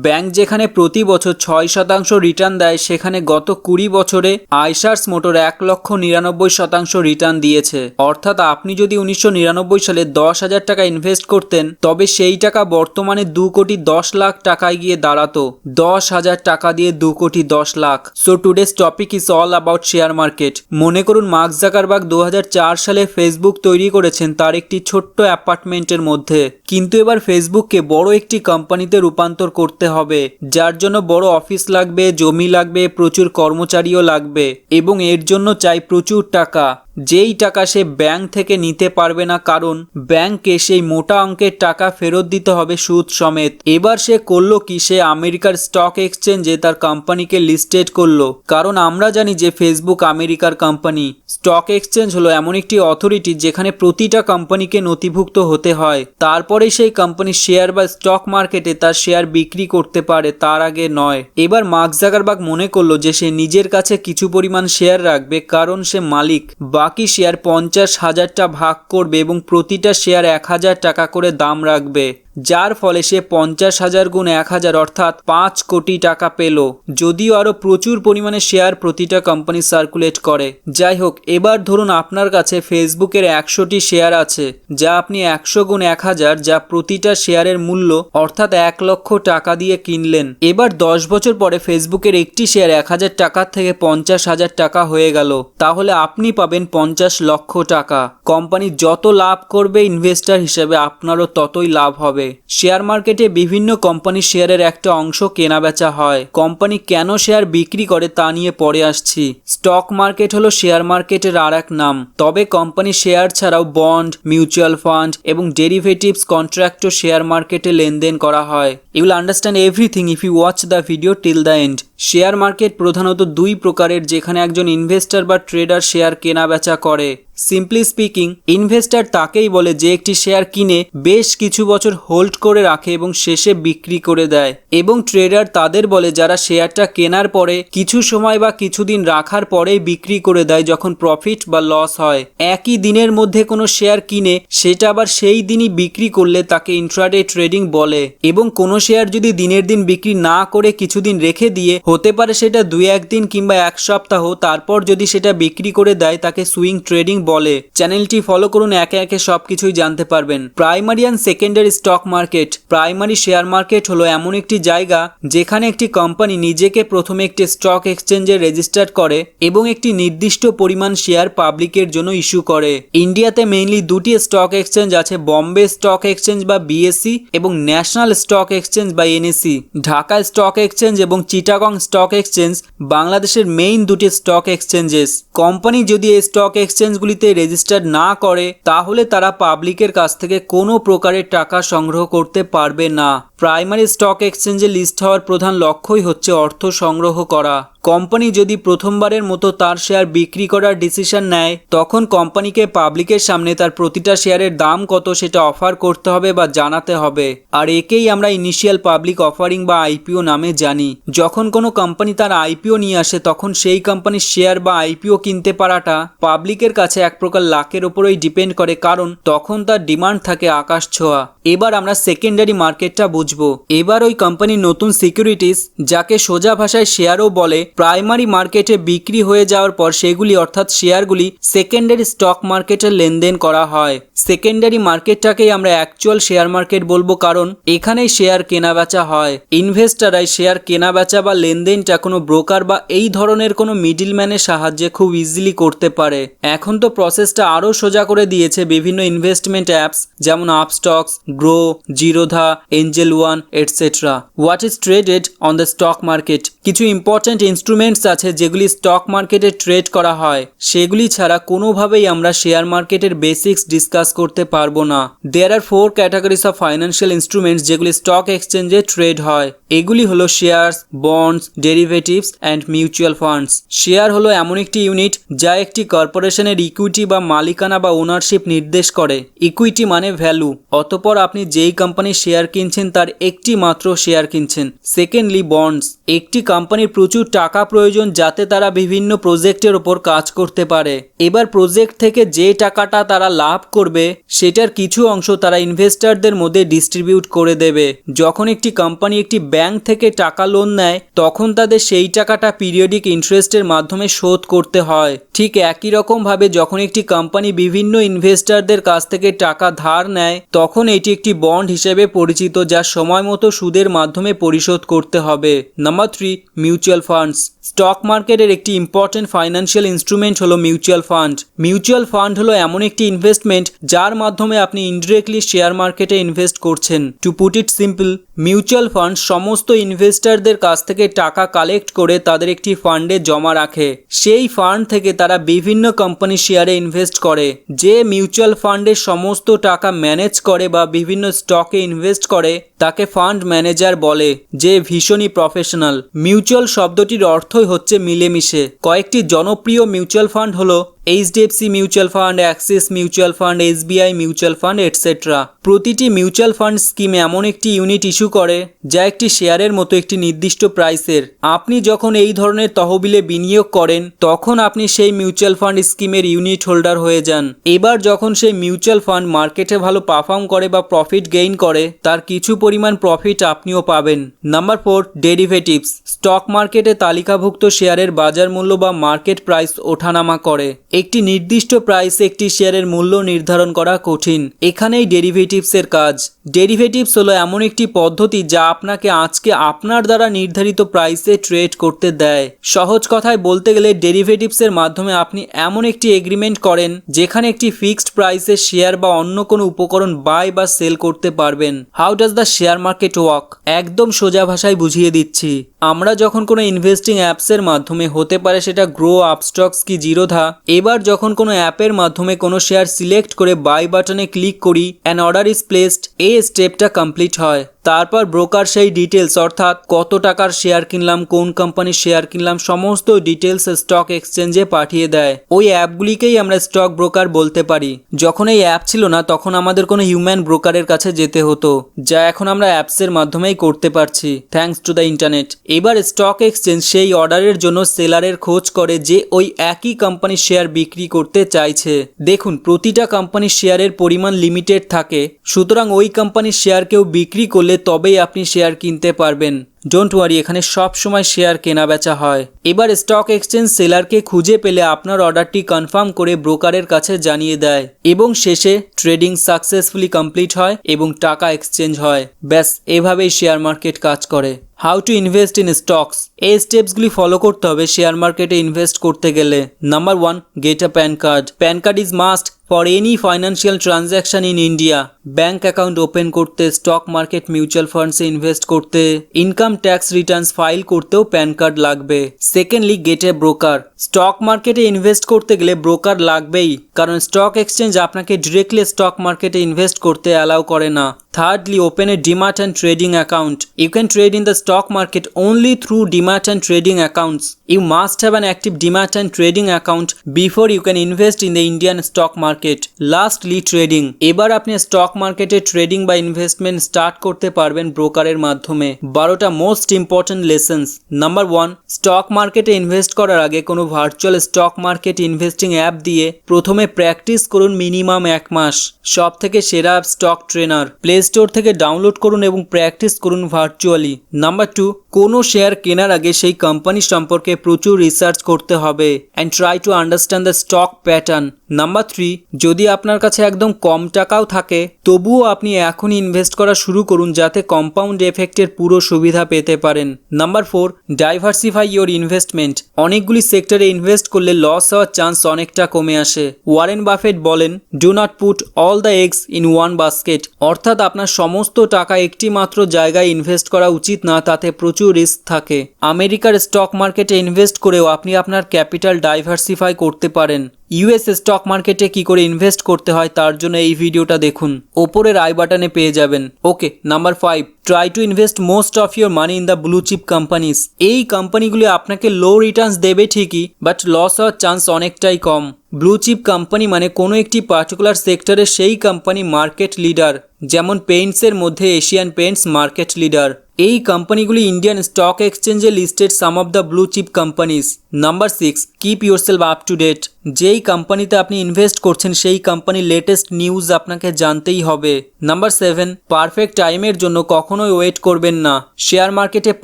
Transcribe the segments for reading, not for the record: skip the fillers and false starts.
Bank যেখানে প্রতি বছর 6% রিটার্ন দেয়, সেখানে গত 20 বছরে আইশার্স মোটর 1,99,00,000 রিটার্ন দিয়েছে। অর্থাৎ আপনি যদি 1999 সালে 10,000 টাকা ইনভেস্ট করতেন, তবে সেই টাকা বর্তমানে 2,10,00,000 টাকায় গিয়ে দাঁড়াতো। 10,000 টাকা দিয়ে 2,10,00,000। So today's topic is all about share market. মনে করুন মার্ক জাকারবার্গ 2004 সালে ফেসবুক তৈরি করেছেন তার একটি ছোট্ট অ্যাপার্টমেন্টের মধ্যে। কিন্তু এবার ফেসবুককে বড় একটি কোম্পানিতে রূপান্তর করতে হবে, যার জন্য বড় অফিস লাগবে, জমি লাগবে, প্রচুর কর্মচারীও লাগবে এবং এর জন্য চাই প্রচুর টাকা, যেই টাকা সে ব্যাংক থেকে নিতে পারবে না, কারণ ব্যাংককে সেই মোটা অঙ্কের টাকা ফেরত দিতে হবে সুদ সমেত। এবার সে করলো কি, সে আমেরিকার স্টক এক্সচেঞ্জে তার কোম্পানিকে লিস্টেড করলো। কারণ আমরা জানি যে ফেসবুক আমেরিকার কোম্পানি। স্টক এক্সচেঞ্জ হলো এমন একটি অথরিটি যেখানে প্রতিটা কোম্পানিকে নথিভুক্ত হতে হয়, তারপরে সেই কোম্পানির শেয়ার বা স্টক মার্কেটে তার শেয়ার বিক্রি করতে পারে, তার আগে নয়। এবার মার্ক জাকারবার্গ মনে করলো যে সে নিজের কাছে কিছু পরিমাণ শেয়ার রাখবে, কারণ সে মালিক। বাকি শেয়ার 50,000টা ভাগ করবে এবং প্রতিটা শেয়ার 1,000 টাকা করে দাম রাখবে, যার ফলে সে 50,000 গুণ 1,000 অর্থাৎ 5 কোটি টাকা পেল। যদিও আরো প্রচুর পরিমাণে শেয়ার প্রতিটা কোম্পানি সার্কুলেট করে। যাই হোক, এবার ধরুন আপনার কাছে ফেসবুকের 100টি শেয়ার আছে, যা আপনি 100 গুণ 1,000, যা প্রতিটা শেয়ারের মূল্য অর্থাৎ 1 লক্ষ টাকা দিয়ে কিনলেন। এবার 10 বছর পরে ফেসবুকের একটি শেয়ার 1,000 টাকার থেকে 50,000 টাকা হয়ে গেল, তাহলে আপনি পাবেন 50 লক্ষ টাকা। কোম্পানি যত লাভ করবে, ইনভেস্টর হিসেবে আপনারও ততই লাভ হবে। শেয়ার মার্কেটে বিভিন্ন কোম্পানির শেয়ারের একটা অংশ কেনা বেচা হয়। কোম্পানি কেন শেয়ার বিক্রি করে তা নিয়ে পরে আসছি। স্টক মার্কেট হলো শেয়ার মার্কেটের আর এক নাম। তবে কোম্পানির শেয়ার ছাড়াও বন্ড, মিউচুয়াল ফান্ড এবং ডেরিভেটিভস কন্ট্রাক্টও শেয়ার মার্কেটে লেনদেন করা হয়। You will understand everything if you watch the video till the end. Share market প্রধানত দুই প্রকারের, যেখানে একজন ইনভেস্টর বা ট্রেডার শেয়ার কেনা বেচা করে। সিম্পলি স্পিকিং, ইনভেস্টর তাকেই বলে যে একটি শেয়ার কিনে বেশ কিছু বছর হোল্ড করে রাখে এবং শেষে বিক্রি করে দেয়। এবং ট্রেডার তাদের বলে যারা শেয়ারটা কেনার পরে কিছু সময় বা কিছুদিন রাখার পরেই বিক্রি করে দেয় যখন প্রফিট বা লস হয়। একই দিনের মধ্যে কোনো শেয়ার কিনে সেটা আবার সেই দিনই বিক্রি করলে তাকে ইন্ট্রাডে ট্রেডিং বলে। এবং কোনো শেয়ার যদি দিনের দিন বিক্রি না করে কিছুদিন রেখে দিয়ে, হতে পারে সেটা 2-1 দিন কিংবা 1 সপ্তাহ, তারপর যদি সেটা বিক্রি করে দেয়, তাকে সুইং ট্রেডিং বলে। চ্যানেলটি ফলো করুন, একে একে সবকিছুই জানতে পারবেন। Primary and secondary stock market. Primary share market হলো এমন একটি জায়গা যেখানে একটি কোম্পানি নিজেকে প্রথমে একটি স্টক এক্সচেঞ্জে রেজিস্টার করে এবং একটি নির্দিষ্ট পরিমাণ শেয়ার পাবলিকের জন্য ইস্যু করে। ইন্ডিয়াতে মেইনলি দুটি স্টক এক্সচেঞ্জ আছে, বম্বে স্টক এক্সচেঞ্জ বা বিএসসি এবং ন্যাশনাল স্টক এক্সচেঞ্জ বা এনএসি। ঢাকা স্টক এক্সচেঞ্জ এবং চিটাগং স্টক এক্সচেঞ্জ বাংলাদেশের মেইন দুটি স্টক এক্সচেঞ্জেস। কোম্পানি যদি এই স্টক এক্সচেঞ্জগুলিতে রেজিস্টার না করে, তাহলে তারা পাবলিকের কাছ থেকে কোনো প্রকারের টাকা সংগ্রহ করতে পারবে না। প্রাইমারি স্টক এক্সচেঞ্জে লিস্ট হওয়ার প্রধান লক্ষ্যই হচ্ছে অর্থ সংগ্রহ করা। কোম্পানি যদি প্রথমবারের মতো তার শেয়ার বিক্রি করার ডিসিশন নেয়, তখন কোম্পানিকে পাবলিকের সামনে তার প্রতিটা শেয়ারের দাম কত সেটা অফার করতে হবে বা জানাতে হবে। আর একেই আমরা ইনিশিয়াল পাবলিক অফারিং বা আইপিও নামে জানি। যখন কোনো কোম্পানি তার আইপিও নিয়ে আসে, তখন সেই কোম্পানির শেয়ার বা আইপিও কিনতে পারাটা পাবলিকের কাছে এক প্রকার লাকের ওপরেই ডিপেন্ড করে, কারণ তখন তার ডিমান্ড থাকে আকাশ ছোঁয়া। এবার আমরা সেকেন্ডারি মার্কেটটা বুঝবো। এবার ওই কোম্পানির নতুন সিকিউরিটিস, যাকে সোজা ভাষায় শেয়ারও বলে, প্রাইমারি মার্কেটে বিক্রি হয়ে যাওয়ার পর সেগুলি অর্থাৎ শেয়ারগুলি সেকেন্ডারি স্টক মার্কেটে লেনদেন করা হয়। সেকেন্ডারি মার্কেটটাকেই আমরা অ্যাকচুয়াল শেয়ার মার্কেট বলবো, কারণ এখানেই শেয়ার কেনা বেচা হয়। ইনভেস্টররাই শেয়ার কেনা বেচা বা লেনদেনটা কোনো ব্রোকার বা এই ধরনের কোনো মিডলম্যানের সাহায্যে খুব ইজিলি করতে পারে। এখন তো প্রসেসটা আরও সোজা করে দিয়েছে বিভিন্ন ইনভেস্টমেন্ট অ্যাপস, যেমন Upstox, grow, Zerodha, Angel one, etcetera. What is traded on the stock market? কিছু ইম্পর্টেন্ট ইনস্ট্রুমেন্টস আছে যেগুলি স্টক মার্কেটে ট্রেড করা হয়। সেগুলি ছাড়া কোনোভাবেই আমরা শেয়ার মার্কেটের বেসিক্স ডিসকাস করতে পারবো না। There are 4 categories of financial instruments যেগুলি স্টক এক্সচেঞ্জে ট্রেড হয়। এগুলি হলো shares, bonds, derivatives and mutual funds. Share হলো এমন একটি ইউনিট যা একটি কর্পোরেশনের ইকুইটি বা মালিকানা বা ওনারশিপ নির্দেশ করে। ইকুইটি মানে ভ্যালু, অতঃপর আপনি যেই কোম্পানির শেয়ার কিনছেন তার একটি মাত্র শেয়ার কিনছেন। সেকেন্ডলি বন্ডস, একটি কোম্পানির প্রচুর টাকা প্রয়োজন যাতে তারা বিভিন্ন প্রজেক্টের ওপর কাজ করতে পারে। এবার প্রজেক্ট থেকে যে টাকাটা তারা লাভ করবে সেটার কিছু অংশ তারা ইনভেস্টরদের মধ্যে ডিস্ট্রিবিউট করে দেবে। যখন একটি কোম্পানি একটি ব্যাংক থেকে টাকা লোন নেয় তখন তাদের সেই টাকাটা পিরিয়ডিক ইন্টারেস্টের মাধ্যমে শোধ করতে হয়। ঠিক একই রকমভাবে যখন একটি কোম্পানি বিভিন্ন ইনভেস্টরদের কাছ থেকে টাকা ধার নেয় তখন এটি একটি বন্ড হিসেবে পরিচিত, যা সময় মতো সুদের মাধ্যমে পরিশোধ করতে হবে। Number 3, mutual funds. স্টক মার্কেটের একটি ইম্পর্টেন্ট ফাইন্যান্সিয়াল ইনস্ট্রুমেন্ট হলো মিউচুয়াল ফান্ড। মিউচুয়াল ফান্ড হলো এমন একটি ইনভেস্টমেন্ট যার মাধ্যমে আপনি ইনডিরেক্টলি শেয়ার মার্কেটে ইনভেস্ট করছেন। To put it simple, mutual fund সমস্ত ইনভেস্টরদের কাছ থেকে টাকা কালেক্ট করে তাদের একটি ফান্ডে জমা রাখে। সেই ফান্ড থেকে তারা বিভিন্ন কোম্পানি শেয়ারে ইনভেস্ট করে। যে মিউচুয়াল ফান্ডের সমস্ত টাকা ম্যানেজ করে বা বিভিন্ন স্টকে ইনভেস্ট করে তাকে ফান্ড ম্যানেজার বলে, যে ভীষণই প্রফেশনাল। মিউচুয়াল শব্দটির অর্থই হচ্ছে মিলেমিশে। কয়েকটি জনপ্রিয় মিউচুয়াল ফান্ড হলো HDFC mutual fund, Axis mutual fund, SBI mutual fund, etcetera. প্রতিটি মিউচুয়াল ফান্ড স্কিম এমন একটি ইউনিট ইস্যু করে যা একটি শেয়ারের মতো একটি নির্দিষ্ট প্রাইসের। আপনি যখন এই ধরনের তহবিলে বিনিয়োগ করেন তখন আপনি সেই মিউচুয়াল ফান্ড স্কিমের ইউনিট হোল্ডার হয়ে যান। এবার যখন সেই মিউচুয়াল ফান্ড মার্কেটে ভালো পারফর্ম করে বা প্রফিট গেইন করে তার কিছু পরিমাণ প্রফিট আপনিও পাবেন। Number 4, derivatives. স্টক মার্কেটে তালিকাভুক্ত শেয়ারের বাজার মূল্য বা মার্কেট প্রাইস ওঠানামা করে। একটি নির্দিষ্ট প্রাইসে একটি শেয়ারের মূল্য নির্ধারণ করা কঠিন। এখানেই ডেরিভেটিভসের কাজ। ডেরিভেটিভস হলো এমন একটি পদ্ধতি যা আপনাকে আজকে আপনার দ্বারা নির্ধারিত প্রাইসে ট্রেড করতে দেয়। সহজ কথায় বলতে গেলে ডেরিভেটিভসের মাধ্যমে আপনি এমন একটি এগ্রিমেন্ট করেন যেখানে একটি ফিক্সড প্রাইসে শেয়ার বা অন্য কোনো উপকরণ বাই বা সেল করতে পারবেন। How does the share market work? একদম সোজা ভাষায় বুঝিয়ে দিচ্ছি। আমরা যখন কোনো ইনভেস্টিং অ্যাপসের মাধ্যমে, হতে পারে সেটা গ্রো, আপস্টক্স কি জিরোধা, এবার যখন কোনো অ্যাপের মাধ্যমে কোনো শেয়ার সিলেক্ট করে বাই বাটনে ক্লিক করি, অ্যান অর্ডার ইজ প্লেসড, এই স্টেপটা কমপ্লিট হয়। তারপর ব্রোকার সেই ডিটেলস, অর্থাৎ কত টাকার শেয়ার কিনলাম, কোন কোম্পানির শেয়ার কিনলাম, সমস্ত ডিটেলস স্টক এক্সচেঞ্জে পাঠিয়ে দেয়। ওই অ্যাপগুলিকেই আমরা স্টক ব্রোকার বলতে পারি। যখন এই অ্যাপ ছিল না তখন আমাদের কোনো হিউম্যান ব্রোকারের কাছে যেতে হতো, যা এখন আমরা অ্যাপসের মাধ্যমেই করতে পারছি থ্যাঙ্কস টু দ্য ইন্টারনেট। এবার স্টক এক্সচেঞ্জ সেই অর্ডারের জন্য সেলারের খোঁজ করে যে ওই একই কোম্পানির শেয়ার বিক্রি করতে চাইছে। দেখুন, প্রতিটা কোম্পানির শেয়ারের পরিমাণ লিমিটেড থাকে, সুতরাং ওই কোম্পানির শেয়ার কেউ বিক্রি করলে তবেই আপনি শেয়ার কিনতে পারবেন। ডোন্ট ওয়ারি, এখানে সব সময় শেয়ার কেনা বেচা হয়। এবার স্টক এক্সচেঞ্জ সেলারকে খুঁজে পেলে আপনার অর্ডারটি কনফার্ম করে ব্রোকারের কাছে জানিয়ে দেয় এবং শেষে ট্রেডিং সাকসেসফুলি কমপ্লিট হয় এবং টাকা এক্সচেঞ্জ হয়। ব্যাস, এভাবেই শেয়ার মার্কেট কাজ করে। How to invest in stocks. এই স্টেপসগুলি ফলো করতে হবে শেয়ার মার্কেটে ইনভেস্ট করতে গেলে। Number 1, get a pan card. Pan card is must for any financial transaction in India. Bank account open করতে, স্টক মার্কেট, মিউচুয়াল ফান্ডসে ইনভেস্ট করতে, ইনকাম ট্যাক্স রিটার্নস ফাইল করতেও pan card লাগবে। Secondly, gate এ broker. Stock মার্কেটে invest করতে গেলে broker লাগবেই, কারণ stock exchange আপনাকে ডিরেক্টলি স্টক মার্কেটে ইনভেস্ট করতে অ্যালাউ করে না। Thirdly, open a demat and trading account. You can trade in the stock market only through demat and trading accounts. You must have an active demat and trading account before you can invest in the Indian stock market. Lastly, trading. এবার আপনি stock মার্কেটে trading বা investment start করতে পারবেন ব্রোকারের মাধ্যমে। 12টা most important lessons. Number 1, stock মার্কেটে ইনভেস্ট করার আগে কোনো virtual stock market investing app দিয়ে প্রথমে প্র্যাকটিস করুন মিনিমাম 1 মাস। সব থেকে সেরা app stock trainer. Play store থেকে ডাউনলোড করুন এবং প্র্যাকটিস করুন ভার্চুয়ালি। নাম্বার 2, কোনো শেয়ার কেনার আগে সেই কোম্পানি সম্পর্কে প্রচুর রিসার্চ করতে হবে and try to understand the stock pattern. Number 3, যদি আপনার কাছে একদম কম টাকাও থাকে তবুও আপনি এখনই ইনভেস্ট করা শুরু করুন যাতে কম্পাউন্ড এফেক্টের পুরো সুবিধা পেতে পারেন। Number 4, diversify your investment. অনেকগুলি সেক্টরে ইনভেস্ট করলে লস হওয়ার চান্স অনেকটা কমে আসে। ওয়ারেন বাফেট বলেন, do not put all the eggs in one basket. অর্থাৎ আপনার সমস্ত টাকা একটি মাত্র জায়গায় ইনভেস্ট করা উচিত না, তাতে প্রচুর রিস্ক থাকে। আমেরিকার স্টক মার্কেটে ইনভেস্ট করেও আপনি আপনার ক্যাপিটাল ডাইভার্সিফাই করতে পারেন। ইউএস স্টক মার্কেটে কি করে ইনভেস্ট করতে হয় তার জন্য এই ভিডিওটা দেখুন, ওপরের আই বাটনে পেয়ে যাবেন। Okay, number 5, try to invest most of your money in the blue chip companies. এই কোম্পানিগুলি আপনাকে লো রিটার্নস দেবে ঠিকই, বাট লস হওয়ার চান্স অনেকটাই কম। ব্লু চিপ কোম্পানি মানে কোনো একটি পার্টিকুলার সেক্টরে সেই কোম্পানি মার্কেট লিডার, যেমন পেইন্টসের মধ্যে এশিয়ান পেইন্টস মার্কেট লিডার। এই কোম্পানিগুলি ইন্ডিয়ান স্টক এক্সচেঞ্জে listed some of the blue chip companies. Number 6, keep yourself up to date. যেই কোম্পানিতে আপনি ইনভেস্ট করছেন সেই কোম্পানির লেটেস্ট নিউজ আপনাকে জানতেই হবে। নাম্বার 7, পারফেক্ট টাইমের জন্য কখনোই ওয়েট করবেন না। শেয়ার মার্কেটে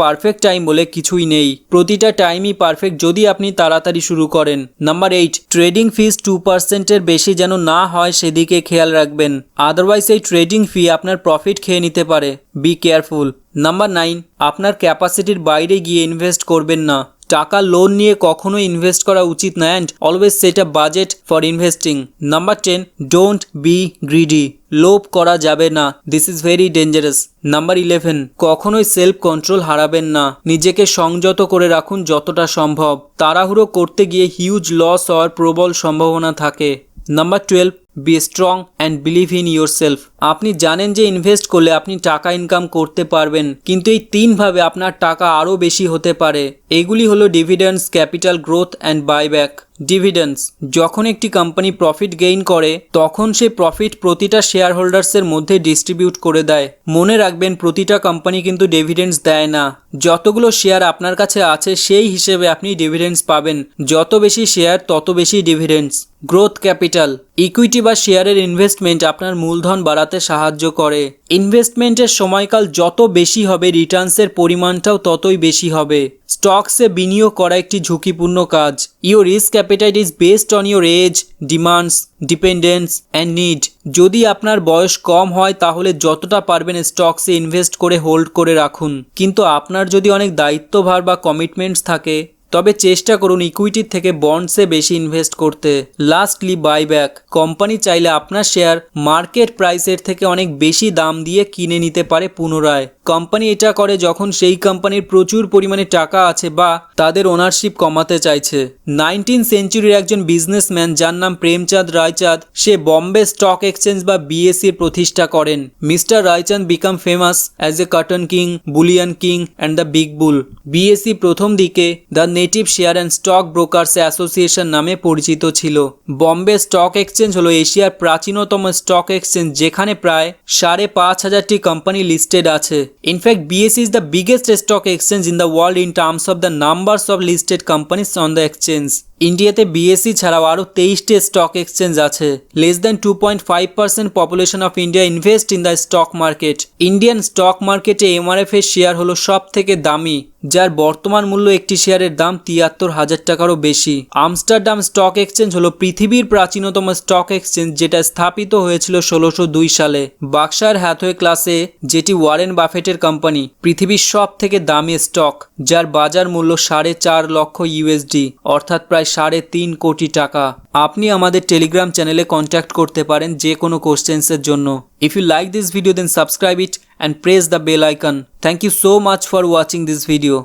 পারফেক্ট টাইম বলে কিছুই নেই, প্রতিটা টাইমই পারফেক্ট যদি আপনি তাড়াতাড়ি শুরু করেন। নাম্বার 8, ট্রেডিং ফিস 2%-এর বেশি যেন না হয় সেদিকে খেয়াল রাখবেন, আদারওয়াইজ এই ট্রেডিং ফি আপনার প্রফিট খেয়ে নিতে পারে। Be careful. নাম্বার 9, আপনার ক্যাপাসিটির বাইরে গিয়ে ইনভেস্ট করবেন না। টাকা লোন নিয়ে কখনোই ইনভেস্ট করা উচিত না and always set a budget for investing. Number 10, don't be greedy. লোভ করা যাবে না, this is very dangerous. Number 11, কখনোই সেলফ কন্ট্রোল হারাবেন না, নিজেকে সংযত করে রাখুন যতটা সম্ভব। তাড়াহুড়ো করতে গিয়ে হিউজ লস হওয়ার প্রবল সম্ভাবনা থাকে। Number 12, be strong and believe in your self. আপনি জানেন যে ইনভেস্ট করলে আপনি টাকা ইনকাম করতে পারবেন, কিন্তু এই 3 ভাবে আপনার টাকা আরও বেশি হতে পারে। এগুলি হলো ডিভিডেন্ডস, ক্যাপিটাল গ্রোথ অ্যান্ড বাইব্যাক। ডিভিডেন্ডস, যখন একটি কোম্পানি প্রফিট গেইন করে তখন সে প্রফিট প্রতিটা শেয়ার হোল্ডার্সের মধ্যে ডিস্ট্রিবিউট করে দেয়। মনে রাখবেন প্রতিটা কোম্পানি কিন্তু ডিভিডেন্ডস দেয় না, যতগুলো শেয়ার আপনার কাছে আছে সেই হিসেবে আপনি ডিভিডেন্ডস পাবেন। যত বেশি শেয়ার তত বেশি ডিভিডেন্ডস। গ্রোথ ক্যাপিটাল, ইকুইটি বা শেয়ারের ইনভেস্টমেন্ট আপনার মূলধন বাড়াতে সাহায্য করে। ইনভেস্টমেন্টের সময়কাল যত বেশি হবে রিটার্নসের পরিমাণটাও ততই বেশি হবে। স্টকসে বিনিয়োগ করা একটি ঝুঁকিপূর্ণ কাজ। Your risk appetite is based on your age, demands, dependence and need. যদি আপনার বয়স কম হয় তাহলে যতটা পারবেন স্টকসে ইনভেস্ট করে হোল্ড করে রাখুন, কিন্তু আপনার যদি অনেক দায়িত্বভার বা কমিটমেন্টস থাকে তবে চেষ্টা করুন ইকুইটির থেকে বন্ডসে বেশি ইনভেস্ট করতে। লাস্টলি বাইব্যাক, কোম্পানি চাইলে আপনার শেয়ার মার্কেট প্রাইসের থেকে অনেক বেশি দাম দিয়ে কিনে নিতে পারে পুনরায়। কোম্পানি এটা করে যখন সেই কোম্পানির প্রচুর পরিমাণে টাকা আছে বা তাদের ওনারশিপ কমাতে চাইছে। 19th সেঞ্চুরির একজন বিজনেসম্যান যার নাম প্রেমচাঁদ রায়চাঁদ, সে বম্বে স্টক এক্সচেঞ্জ বা বিএসসির প্রতিষ্ঠা করেন। Mister Raichand become famous as a cotton king, Boolean king and the big bull. BSc প্রথম দিকে the native share and stock brokers association নামে পরিচিত ছিল। বম্বে স্টক এক্সচেঞ্জ হলো এশিয়ার প্রাচীনতম স্টক এক্সচেঞ্জ, যেখানে প্রায় 5,500টি কোম্পানি লিস্টেড আছে। In fact, BSE is the biggest stock exchange in the world in terms of the numbers of listed companies on the exchange. ইন্ডিয়াতে বিএসসি ছাড়াও আরও 23টি স্টক এক্সচেঞ্জ আছে। Less than 2.5% population of India invest in the stock market. Indian stock মার্কেটে MRF এর share হলো সব থেকে দামি, যার বর্তমান মূল্য একটি শেয়ারের দাম 73,000 টাকারও বেশি। আমস্টারডাম স্টক এক্সচেঞ্জ হলো পৃথিবীর প্রাচীনতম স্টক এক্সচেঞ্জ, যেটা স্থাপিত হয়েছিল 1602 সালে। বার্কশায়ার হ্যাথওয়ে ক্লাসে, যেটি ওয়ারেন বাফেটের কোম্পানি, পৃথিবীর সব থেকে দামি স্টক, যার বাজার মূল্য 4.5 লক্ষ ইউএসডি, অর্থাৎ প্রায় 3.5 কোটি টাকা। আপনি আমাদের টেলিগ্রাম চ্যানেলে কন্ট্যাক্ট করতে পারেন যে কোনো কোশ্চেন্সের জন্য। If you like this video then subscribe it and press the bell icon. Thank you so much for watching this video.